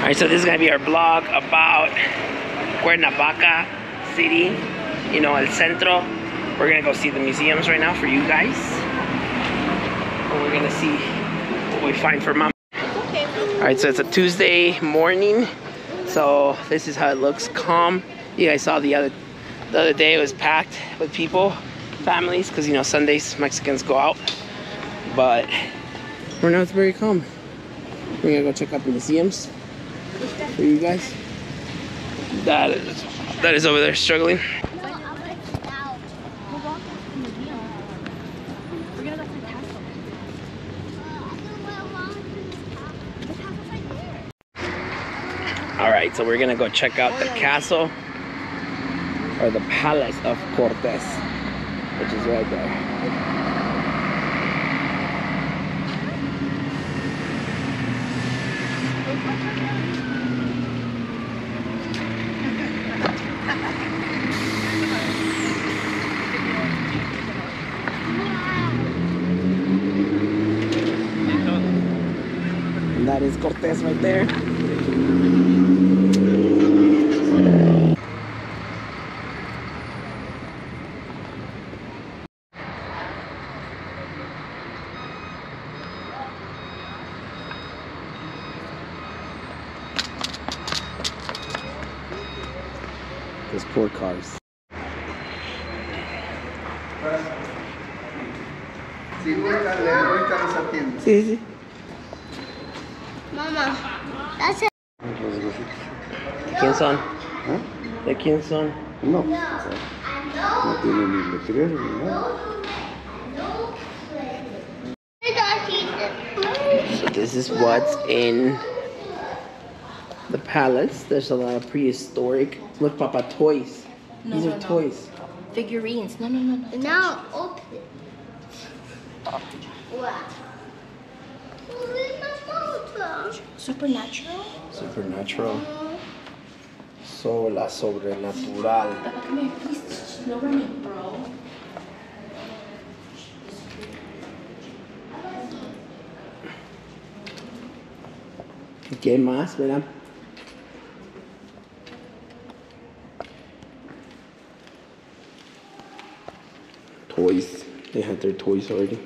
Alright, so this is gonna be our vlog about Cuernavaca City, you know, El Centro. We're gonna go see the museums right now for you guys. And we're gonna see what we find for Mom. Alright, so it's a Tuesday morning. So this is how it looks, calm. You guys saw the other day it was packed with people, families, because you know Sundays Mexicans go out. But right now it's very calm. We're gonna go check out the museums for you guys. That is over there struggling. Alright, so we're gonna go check out the castle, or the Palace of Cortés, which is right there. And that is Cortés right there. Those poor cars. Sí, sí. Mamá, that's it. ¿De quién son? ¿Ah? ¿De quién son? No, no tiene ni letrero ni nada. So this is what's in the palace. There's a lot of prehistoric. Look, Papa, toys. These are toys. Figurines. No. No, open it. Wow. Supernatural? Supernatural. Sola, sobrenatural. Papa, come here, please. No running, bro. ¿Qué más, verdad? Toys. They had their toys already.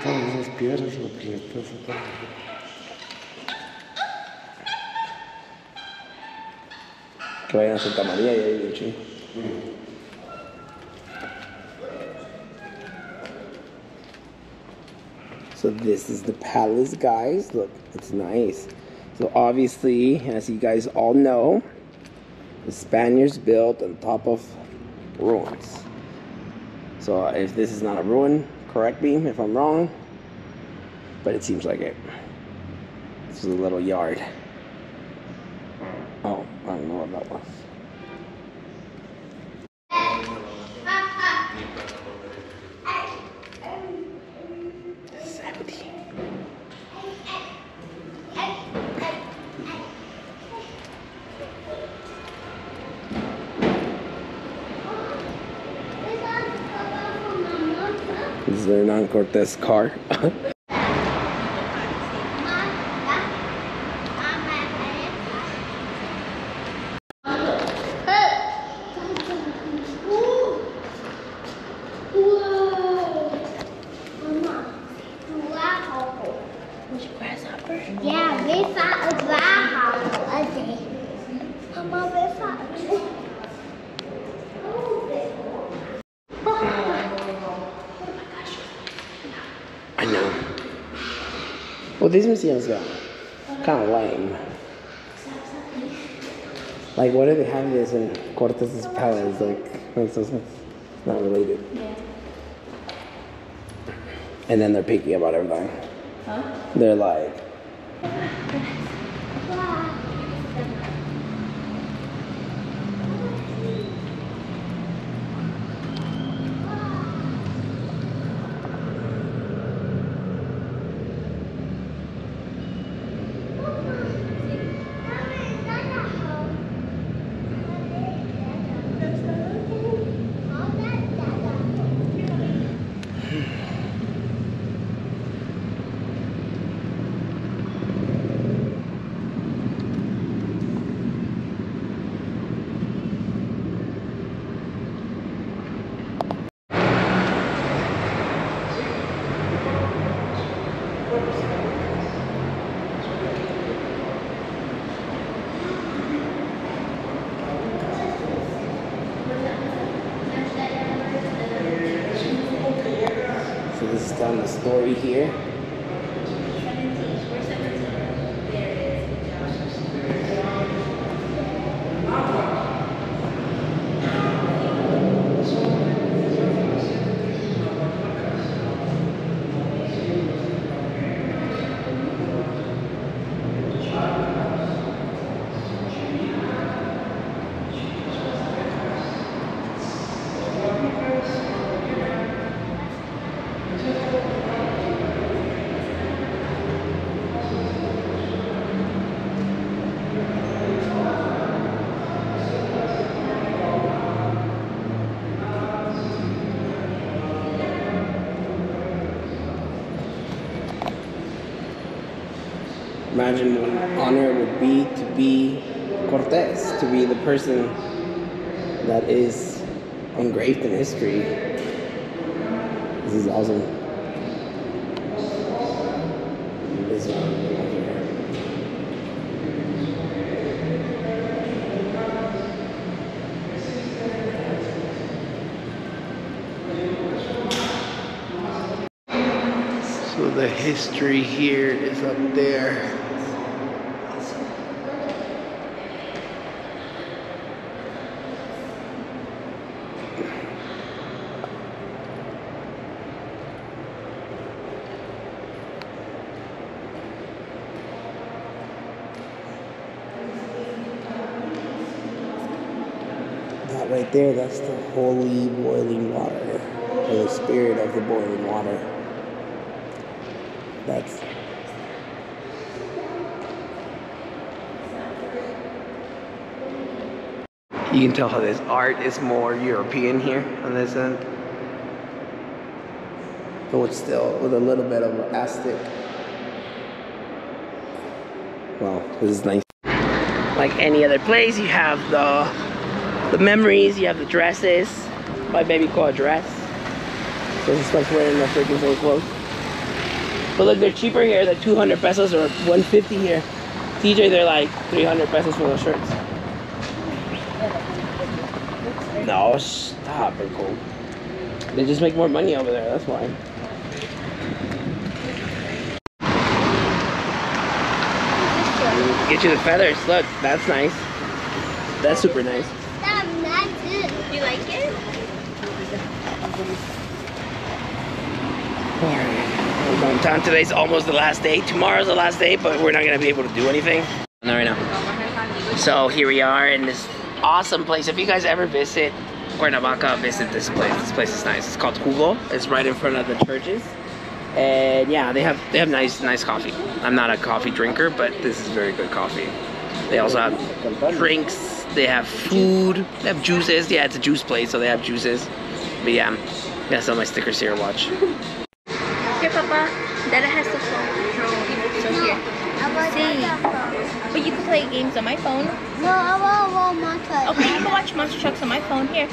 Todas esas piedras lo que le está sacando. Que vayan a Santa María y ahí de hecho. So this is the palace, guys. Look, it's nice. So obviously, as you guys all know, the Spaniards built on top of ruins. So if this is not a ruin, correct me if I'm wrong, but it seems like it. This is a little yard. Oh, I don't know what that was. This is empty. This is Hernan Cortés' car. Yeah, we found a grasshopper a day. Mama, we found I know. Well, these museums got kind of lame. Like, why do they have this in Cortés' palace? Like, makes no sense. It's not related. Yeah. And then they're picky about everything. Huh? They're like, telling the story here. Imagine what an honor it would be to be Cortés, to be the person that is engraved in history. This is awesome. This one over here. So the history here is up there. That right there, that's the holy boiling water, or the spirit of the boiling water. That's you can tell how this art is more European here on this end. But it's still with a little bit of Aztec. Wow, this is nice. Like any other place, you have the memories, you have the dresses. My baby called a dress. So this stuff's wearing the freaking same clothes. But look, they're cheaper here. They're 200 pesos or 150 here. TJ, they're like 300 pesos for those shirts. No, stop, they're cool. They just make more money over there, that's why. Get you the feathers, look, that's nice. That's super nice. You like it? Alright, we're going down. Today's almost the last day. Tomorrow's the last day, but we're not gonna be able to do anything. Not right now. So here we are in this awesome place. If you guys ever visit Cuernavaca, visit this place. This place is nice. It's called Jugo. It's right in front of the churches. And yeah, they have nice coffee. I'm not a coffee drinker, but this is very good coffee. They also have drinks, they have food, they have juices. Yeah, it's a juice place, so they have juices. But yeah, that's all my stickers here, watch. Here, Papa. Dada has the phone. So here. See. But you can play games on my phone. No, I want Monster. Okay, you can watch Monster Trucks on my phone. Here.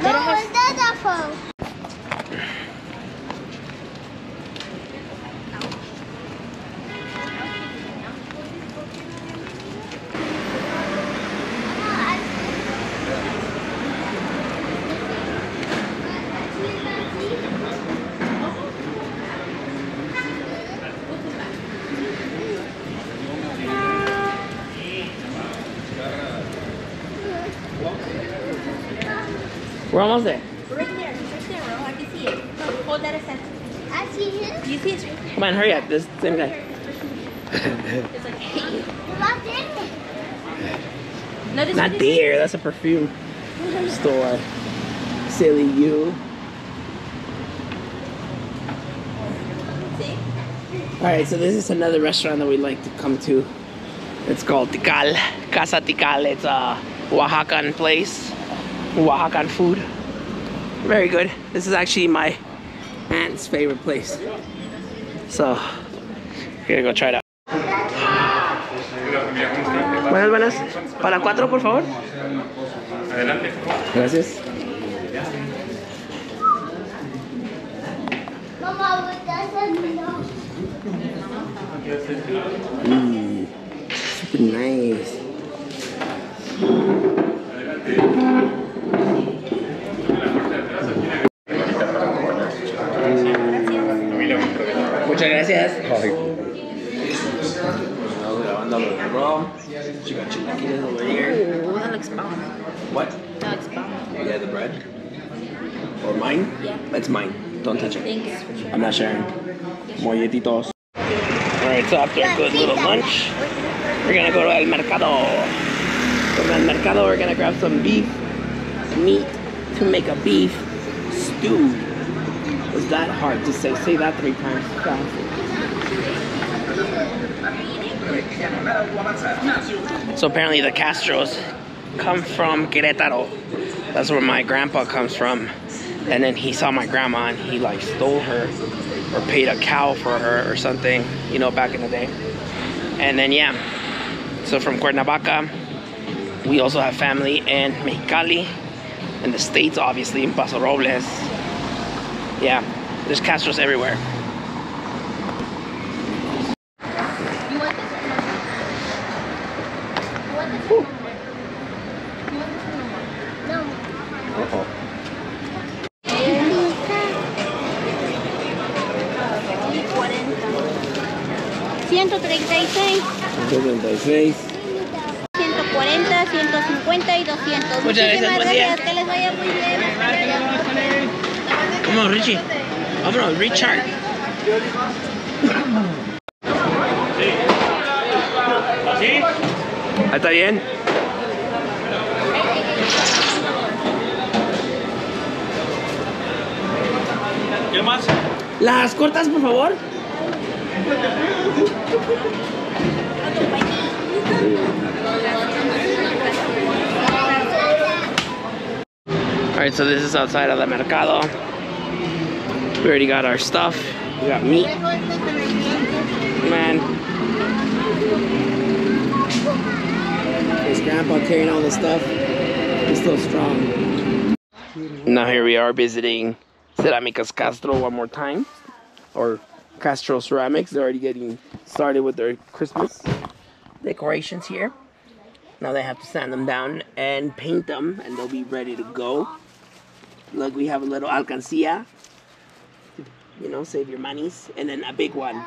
No, it's Dada phone. We're almost there. Right there, Ro. I can see it. Hold that a second. I see him. Do you see it? Come on, hurry up. This same guy. It's like, hey. What's in it? No, this Not beer, that's a perfume store. Silly you. See? Alright, so this is another restaurant that we like to come to. It's called Tikal, Casa Tikal. It's a Oaxacan place. Oaxacan food. Very good. This is actually my aunt's favorite place. So, we're gonna go try it out. Buenas. Para 4, por favor. Gracias. Mama, what doesn't know? Super nice. all of the raw. She got chilaquiles over here. Oh, that looks bomb. What? That looks bomb. Yeah, the bread. Or mine? Yeah. That's mine. Don't touch it. Thanks. I'm not sharing. Molletitos. Alright, so after a good little lunch, we're gonna go to El Mercado. From El Mercado, we're gonna grab some beef meat to make a beef stew. It's that hard to say. Say that 3 times fast. So apparently the Castros come from Querétaro. That's where my grandpa comes from. And then he saw my grandma and he like stole her or paid a cow for her or something, you know, back in the day. And then yeah, so from Cuernavaca, we also have family in Mexicali, in the States obviously, in Paso Robles. Yeah, there's Castros everywhere. Uh-oh. 136, 136. 140, 150 y 200. Muchas gracias, buen día. Que les vaya muy bien. Vámonos, Richie. Vámonos, Richard. ¿Sí? Ahí está bien. ¿Qué más? Las cortas, por favor. Alright, so this is outside of the mercado. We already got our stuff. We got meat. Man. His grandpa carrying all the stuff. He's still strong. Now here we are visiting Cerámicas Castro one more time. Or Castro Ceramics. They're already getting started with their Christmas decorations here. Now they have to sand them down and paint them, and they'll be ready to go. Look, we have a little alcancía. You know, save your monies. And then a big one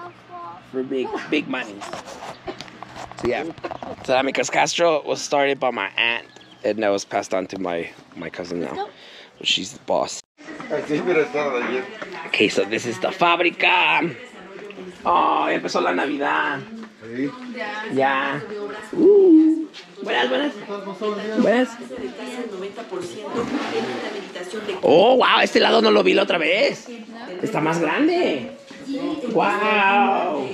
for big monies. So yeah, Cerámicas Castro was started by my aunt, and that was passed on to my cousin now. She's the boss. Okay, so this is the fábrica. Oh, ya empezó la Navidad. Ya. Buenas, buenas. Buenas. Oh, wow, este lado no lo vi la otra vez. Está más grande. Wow.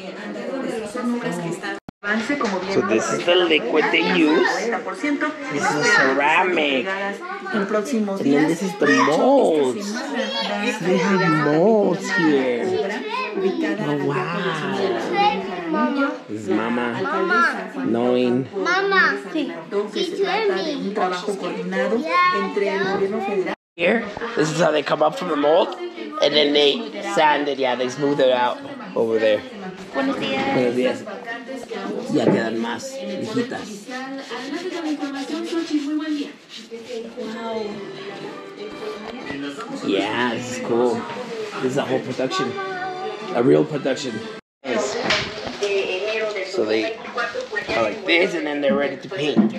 So this is the liquid they use. This is a ceramic. And then this is the molds. They have molds here. Oh wow. This is Mama knowing. Mama, Here, this is how they come up from the mold. And then they sand it, yeah, they smooth it out over there. Buenos días. Buenos días. Ya quedan más viejitas. Wow. Yeah, this is cool. This is a whole production. A real production. So they are like this and then they're ready to paint.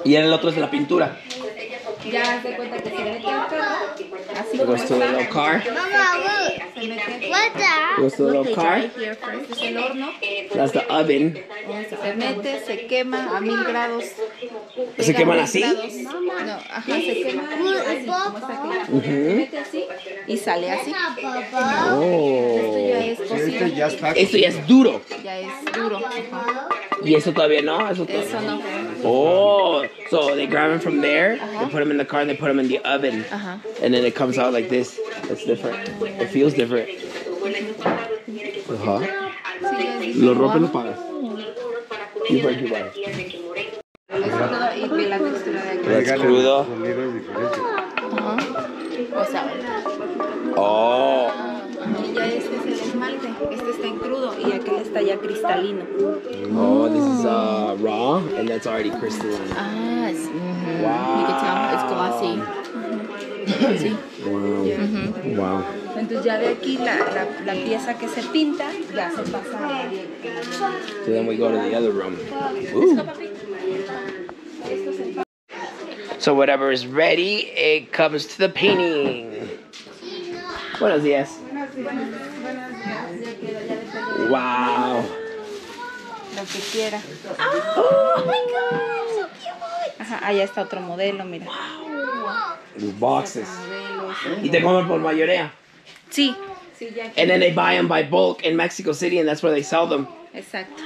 Y el otro es la pintura. Ya se cuenta que se mete al carro. Así It goes to a little car. Mama, look. What's that? It goes to a little car. Here first es el horno. That's the oven. Se mete, se quema a 1000 grados. ¿Se queman así? No, ajá, se quema así como está aquí. Se mete así y sale así. Esto ya es cocido. Esto ya es duro. Ya es duro. Ajá. Y eso todavía no. Eso no. Oh, so they grab them from there, they put them in the car, and they put them in the oven, and then it comes out like this. It's different. It feels different. Lo rompe, lo pagas. Y por aquí va. Y la textura de aquí. That's crudo. O sea, Oh. y ya este es el esmalte. Este está en crudo y aquel está ya cristalino. Oh, this is raw, and that's already crystalline. Ah, es, Wow. You can tell it's glossy. Sí. Wow. Wow. Entonces ya de aquí la pieza que se pinta ya se pasa a... So then we go to the other room. Ooh. So whatever is ready, it comes to the painting. Buenos días. Wow. Lo que quiera. Oh my God, so cute. Ajá, allá está otro modelo, mira. These boxes. Y te comen por mayoría. Sí. Sí, ya aquí. And then they buy them by bulk in Mexico City, and that's where they sell them. Exacto.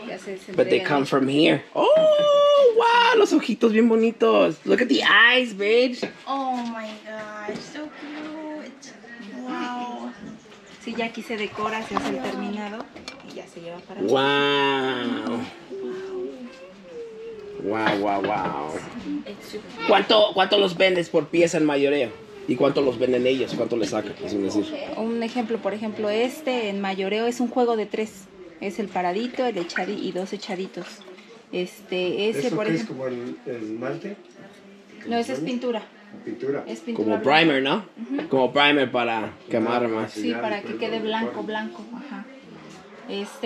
Ya se But they come from here. Oh, wow, los ojitos bien bonitos. Look at the eyes, bitch. Oh my gosh, so cute. Wow. Sí, ya aquí se decora, se hace el terminado y ya se lleva para Wow. Wow, wow, wow. ¿Cuánto los vendes por pieza en mayoreo? ¿Y cuánto los venden ellos? ¿Cuánto les sacan? Es decir. Un ejemplo, por ejemplo, este en mayoreo es un juego de 3. Es el paradito, el echadito y 2 echaditos. Ese ¿Eso por qué es ejemplo. como el malte? No, esa es pintura. Pintura. Es pintura Como blanca. primer, ¿no? Como primer para quemar más. Sí, para que quede blanco, blanco. Ajá.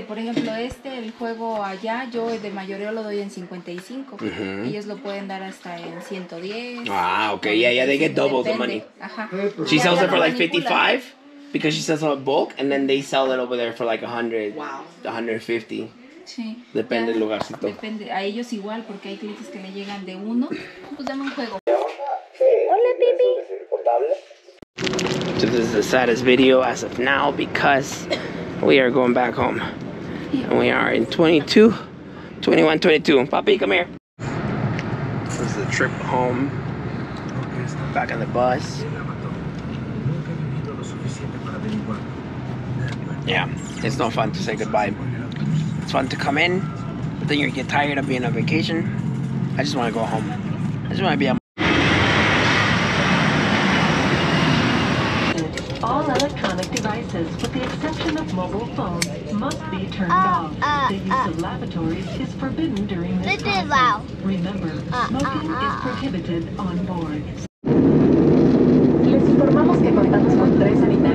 Por ejemplo, el juego allá, yo de mayoreo lo doy en 55. Ellos lo pueden dar hasta en 110. Ah, okay. Yeah, they get double the money. Ajá. She sells Ya it for lo like manipulan. 55 because she sells it in bulk, and then they sell it over there for like 100, 150. Sí. Depende Ya, del lugarcito. Depende. A ellos igual, porque hay clientes que le llegan de 1. Pues dame un juego. So this is the saddest video as of now because we are going back home. And we are in 21, 22. Papi, come here. This is the trip home. Back on the bus. Yeah, it's no fun to say goodbye. It's fun to come in, but then you get tired of being on vacation. I just want to go home. I just want to be on. All electronic devices, with the exception of mobile phones, must be turned off. The use of lavatories is forbidden during this process. Remember, smoking is prohibited on board. Les informamos que contamos con 3 sanitarios.